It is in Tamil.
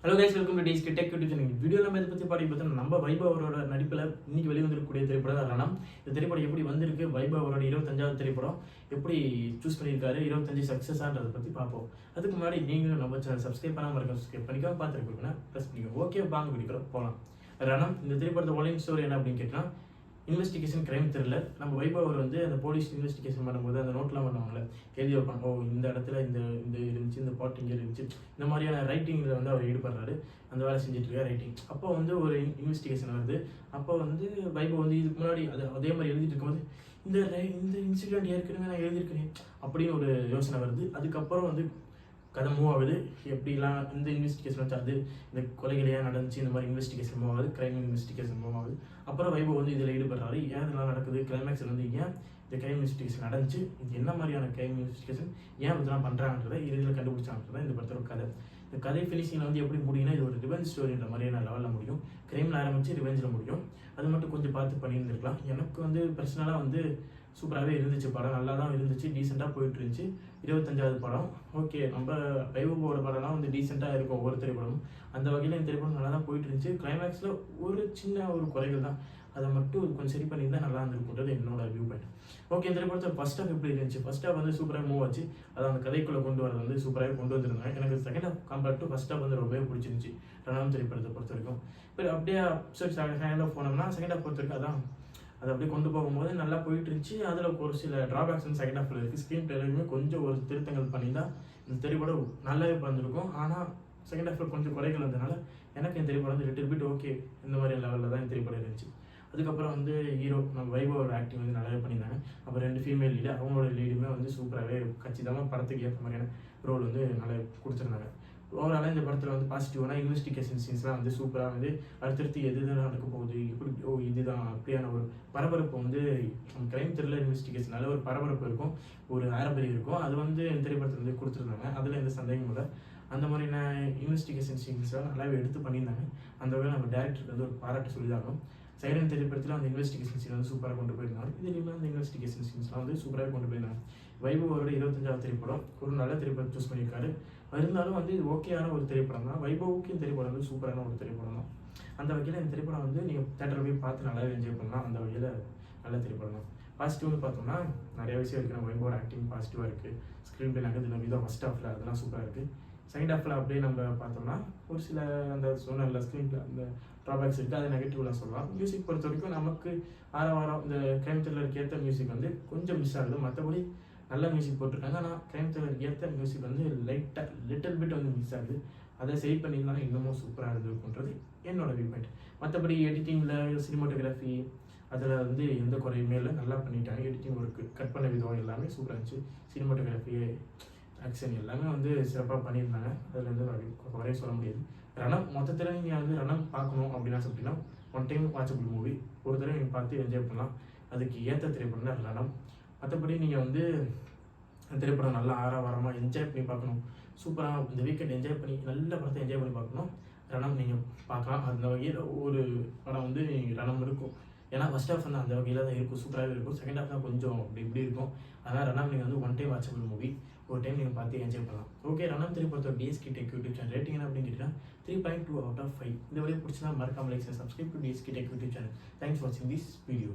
Hello guys, welcome to TSK tech YouTube channel. வீடியோவில் நம்ம இதை பற்றி பார்த்தீங்கன்னா நம்ம வைபவ் அவரோட நடிப்பில் இன்னைக்கு வெளிவந்திருக்கக்கூடிய திரைப்படம் ரணம். இந்த திரைப்படம் எப்படி வந்திருக்கு, வைபவ் அவரோட 25வது திரைப்படம் எப்படி சூஸ் பண்ணியிருக்காரு, 25 சக்ஸஸான்றதை பற்றி பார்ப்போம். அதுக்கு முன்னாடி நீங்களும் நம்ம சேனல் சப்ஸ்கிரைப் பண்ணாமல் இருக்க சப்ஸ்கிரைப் பண்ணிக்கோ, பார்த்துருக்கீங்கன்னா ப்ரெஸ் பண்ணிக்கோ. ஓகே, வாங்க வீடியோக்குள்ள போகலாம். ரணம் இந்த திரைப்படத்தை ஒன்லைன் ஸ்டோரி என்ன அப்படின்னு கேட்டால் இன்வெஸ்டிகேஷன் கிரைம் த்ரில்லர். நம்ம வைபவ் அவர் வந்து அந்த போலீஸ் இன்வெஸ்டிகேஷன் பண்ணும்போது அந்த நோட்லாம் பண்ணுவாங்கல்ல, எழுதி வைப்பாங்க. ஓ, இந்த இடத்துல இந்த இந்த இருந்துச்சு, இந்த பாட் இங்கே இருந்துச்சு, இந்த மாதிரியான ரைட்டிங்கில் வந்து அவர் ஈடுபடுறாரு. அந்த வேலை செஞ்சுட்டு இருக்காரு ரைட்டிங். அப்போ வந்து ஒரு இன்வெஸ்டிகேஷன் வருது. அப்போ வந்து வைபவ் வந்து இதுக்கு முன்னாடி அதே மாதிரி எழுதிட்டு இருக்கும்போது இந்த இன்சிடென்ட் ஏற்கனவே நான் எழுதியிருக்கேன் அப்படின்னு ஒரு யோசனை வருது. அதுக்கப்புறம் வந்து கதை மூவ் ஆகுது. எப்படிலாம் இந்த இன்வெஸ்டிகேஷன் வச்சு அது இந்த கொலைகள் ஏன் நடந்துச்சு, இந்த மாதிரி இன்வெஸ்டிகேஷன் மூவ் ஆகுது, கிரைம் இன்வெஸ்டிகேஷன் மூவ் ஆகுது. அப்புறம் வைபவ் வந்து இதில் ஈடுபடுறாரு. ஏன் இதெல்லாம் நடக்குது, கிளைமேக்ஸில் வந்து ஏன் இந்த கிரைம் இன்வெஸ்டிகேஷன் நடந்துச்சு, இது என்ன மாதிரியான கிரைம் இன்வெஸ்டிகேஷன், ஏன் இதெல்லாம் பண்ணுறாங்கன்றதை இதில் கண்டுபிடிச்சாங்கன்றத இந்த படத்தோட கதை. இந்த கதை ஃபினிஷிங்கில் வந்து எப்படி முடியும்னா, இது ஒரு ரிவெஞ்ச் ஸ்டோரின்ற மாதிரியான லெவலில் முடியும். கிரைமில் ஆரம்பித்து ரிவெஞ்சில் முடியும். அது மட்டும் கொஞ்சம் பார்த்து பண்ணியிருந்துருக்கலாம். எனக்கு வந்து பர்சனலாக வந்து சூப்பராகவே இருந்துச்சு. படம் நல்லா தான் இருந்துச்சு, டீசெண்டாக போயிட்டு இருந்துச்சு. 25வது படம் ஓகே. நம்ம வைபவோட படம்லாம் வந்து டீசெண்டாக இருக்கும் ஒவ்வொரு திரைப்படமும். அந்த வகையில் இந்த திரைப்படம் நல்லா தான் போயிட்டு இருந்துச்சு. கிளைமேக்ஸில் ஒரு சின்ன ஒரு குறைகள் தான், அதை மட்டும் கொஞ்சம் சரி பண்ணியிருந்தால் நல்லா இருந்திருக்குன்றது என்னோட வியூ பாயிண்ட். ஓகே, இந்த திரைப்படத்தை ஃபர்ஸ்ட் ஹாஃப் எப்படி இருந்துச்சு, ஃபர்ஸ்ட் ஹாஃப் வந்து சூப்பராக மூவ் ஆச்சு. அதை அந்த கதைக்குள்ளே கொண்டு வரது வந்து சூப்பராக கொண்டு வந்திருந்தாங்க. எனக்கு second half compared to first half வந்து ரொம்பவே பிடிச்சிருந்துச்சு ரணம் திரைப்படத்தை பொறுத்த வரைக்கும். இப்போ அப்படியே செகண்ட் ஹாஃப் போனோம்னா, செகண்ட் ஹாஃப் பொறுத்த வரைக்கும் அதான் அதை அப்படியே கொண்டு போகும்போது நல்லா போயிட்டு இருந்துச்சு. அதில் ஒரு சில ட்ராபேக்ஸ் வந்து செகண்ட் ஹாஃபில் இருக்குது. ஸ்க்ரீன் பிளேலையுமே கொஞ்சம் ஒரு திருத்தங்கள் பண்ணி தான் இந்த திரைப்படம் நல்லாவே வந்திருக்கும். ஆனால் செகண்ட் ஹாஃபில் கொஞ்சம் குறைகள் வந்ததுனால எனக்கு இந்த திரைப்படம் வந்து லிட்டில் பிட் ஓகே, இந்த மாதிரி லெவலில் தான் இந்த திரைப்படம் இருந்துச்சு. அதுக்கப்புறம் வந்து ஹீரோ நம்ம வைபவோட ஆக்டிங் வந்து நல்லாவே பண்ணியிருந்தாங்க. அப்புறம் 2 ஃபீமேல் லீடு, அவங்களோட லீடுமே வந்து சூப்பராகவே கச்சிதமாக படத்துக்கு ஏற்ற மாதிரியான ரோல் வந்து நல்லா கொடுத்துருந்தாங்க. ஓவராலாக இந்த படத்தில் வந்து பாசிட்டிவான இன்வெஸ்டிகேஷன் சீன்ஸ்லாம் வந்து சூப்பராக வந்து அடுத்தடுத்து எதுதான் நடக்க போகுது, எப்படி இதுதான் அப்படியான ஒரு பரபரப்பு வந்து கிரைம் த்ரில்லர் இன்வெஸ்டிகேஷனால ஒரு பரபரப்பு இருக்கும், ஒரு ஆரம்பரி இருக்கும். அது வந்து இந்த திரைப்படத்தில் வந்து கொடுத்துருந்தாங்க. அதில் எந்த சந்தேகமும் இல்லை. அந்த மாதிரியான இன்வெஸ்டிகேஷன் சீன்ஸ்லாம் நல்லாவே எடுத்து பண்ணியிருந்தாங்க. அந்த வகையில் நம்ம டேரக்டருக்கு வந்து ஒரு பாராட்டு சொல்லிதாகணும். சைரன் திரைப்படத்தில் அந்த இன்வெஸ்டிகேஷன் சீன் வந்து சூப்பராக கொண்டு போயிருந்தாங்க. இதுலேயுமே அந்த இன்வெஸ்டிகேஷன் சீன்ஸ்லாம் வந்து சூப்பராக கொண்டு போயிருந்தாங்க. வைபவ் அவரோட 25வது திரைப்படம், ஒரு நல்ல திரைப்படம் சூஸ் பண்ணியிருக்காரு. இருந்தாலும் வந்து இது ஓகேயான ஒரு திரைப்படம் தான். வைபவுக்கு இந்த திரைப்படம் வந்து சூப்பரான ஒரு திரைப்படம் தான். அந்த வகையில் இந்த திரைப்படம் வந்து நீங்கள் தேட்டரில் போய் பார்த்து நல்லாவே என்ஜாய் பண்ணலாம். அந்த வகையில் நல்ல திரைப்படம் தான். பாசிட்டிவ்னு பார்த்தோம்னா நிறைய விஷயம் இருக்குது. நம்ம வைபவோட ஆக்டிங் பாசிட்டிவாக இருக்குது. ஸ்க்ரீன் பிளே நகர்ந்து விதம் ஃபஸ்ட் ஹாஃபில் அதெல்லாம் சூப்பராக இருக்குது. செகண்ட் ஹாஃபில் அப்படியே நம்ம பார்த்தோம்னா ஒரு சில அந்த சொன்ன ஸ்க்ரீன் பிளே அந்த ட்ராபேக்ஸ் இருக்குது, அது நெகட்டிவ்லாம் சொல்லலாம். மியூசிக் பொறுத்த வரைக்கும் நமக்கு வாரம் இந்த கிரைம் த்ரில்லருக்கு ஏற்ற மியூசிக் வந்து கொஞ்சம் மிஸ் ஆகுது. மற்றபடி நல்ல மியூசிக் போட்டிருக்காங்க. ஆனால் கிரைம் த்ரில்லருக்கு ஏற்ற மியூசிக் வந்து லிட்டில் பிட் வந்து மிஸ் ஆகுது. அதை சரி பண்ணியிருந்தாலும் இன்னமும் சூப்பராக இருந்திருக்குன்றது என்னோட வியூ பாயிண்ட். மற்றபடி எடிட்டிங்கில் சினிமாட்டோகிராஃபி அதில் வந்து எந்த குறையுமே இல்லை, நல்லா பண்ணிட்டாங்க. எடிட்டிங் ஒர்க்கு, கட் பண்ண விதம் எல்லாமே சூப்பராக இருந்துச்சு. சினிமாட்டோகிராஃபி, ஆக்ஷன் எல்லாமே வந்து சிறப்பாக பண்ணியிருந்தாங்க. அதில் வந்து குறைய சொல்ல முடியாது. ரணம் மொத்தத்தில் நீங்கள் வந்து ரணம் பார்க்கணும் அப்படின்னா சொல்லிட்டீங்கன்னா ஒன் டைம் வாட்சபிள் மூவி, ஒரு தடவை நீங்கள் பார்த்து என்ஜாய் பண்ணலாம். அதுக்கு ஏற்ற திரைப்படம் தான் ரணம். மற்றபடி நீங்கள் வந்து திரைப்படம் நல்லா ஆரவாரமாக என்ஜாய் பண்ணி பார்க்கணும், சூப்பராக இந்த வீக்கெண்ட் என்ஜாய் பண்ணி நல்ல படத்தை என்ஜாய் பண்ணி பார்க்கணும், ரணம் நீங்கள் பார்க்கலாம். அந்த வகையில் ஒரு படம் வந்து ரணம் இருக்கும். ஏன்னா ஃபர்ஸ்ட் ஹாஃப் வந்து அந்த வகையில் தான் இருக்கும், சூப்பராகவே இருக்கும். செகண்ட் ஹாஃப் தான் கொஞ்சம் இப்படி இருக்கும். அதனால் ரணம் நீங்கள் வந்து ஒன் டைம் வாட்சபிள் மூவி, ஒரு டைம் நீங்கள் பார்த்து என்ஜாய் பண்ணலாம். ஓகே, ரணம் திரைப்படத்தோட TSK tech YouTube channel rating என்ன அப்படின்னு கேட்டால் 3.2 out of 5. இந்த வழியை பிடிச்சா மறக்காம like, subscribe to TSK tech YouTube channel. Thanks for வாட்சிங் திஸ் வீடியோ.